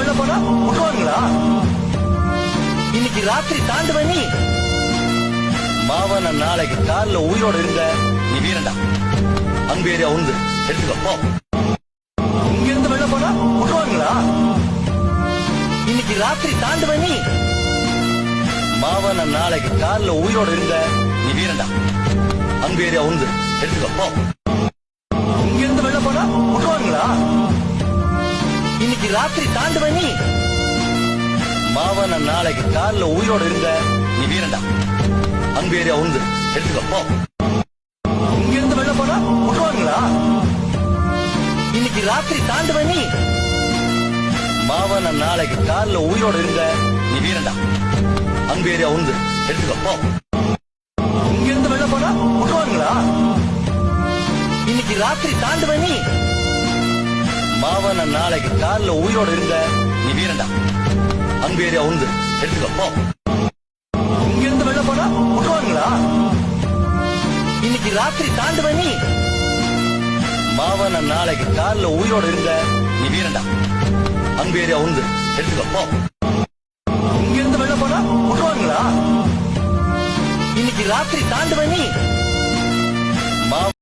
வெளில போனா விட்டுருவாங்களா? இன்னைக்கு ராத்திரி தாண்டுவ நீ மாவன நாளைக்கு காலில் உயிரோட இருந்த நீ வீரண்டா. அன்பு ஏரியா உந்து எடுத்துக்கோ. இங்க இருந்து வெளில போனா விட்டுருவாங்களா? இன்னைக்கு ராத்திரி தாண்டுவ நீ மாவன நாளைக்கு காலில் உயிரோட இருந்த நீ வீரண்டா. அன்பு ஏரியா உந்து எடுத்துக்கோ. இங்க இருந்து வெளில போனா விட்டுருவாங்களா? இன்னைக்கு ராத்திரி தாண்டுவ நீ மாவன நாளைக்கு காலில் உயிரோட இருந்த நீ வீரண்டா. அன்பு ஏரியா உந்து எடுத்துக்கோ. இங்க இருந்து வெளில போனா விட்டுருவாங்களா? இன்னைக்கு ராத்திரி தாண்டுவ நீ மாவன நாளைக்கு காலில் உயிரோட இருந்த நீ வீரண்டா. அன்பு ஏரியா உந்து எடுத்துக்கோ. இங்க இருந்து வெளில போனா விட்டுருவாங்களா? இன்னைக்கு ராத்திரி தாண்டுவ நீ மாவன நாளைக்கு காலில் உயிரோட இருந்த நீ வீரண்டா. அன்பு ஏரியா உந்து எடுத்துக்கோ. இங்க இருந்து வெளில போனா விட்டுருவாங்களா? இன்னைக்கு ராத்திரி தாண்டுவ நீ மாவன நாளைக்கு காலில் உயிரோட இருந்த நீ வீரண்டா. அன்பு ஏரியா உந்து எடுத்துக்கோ. இங்க இருந்து வெளில போனா விட்டுருவாங்களா? இன்னைக்கு ராத்திரி தாண்டுவ நீ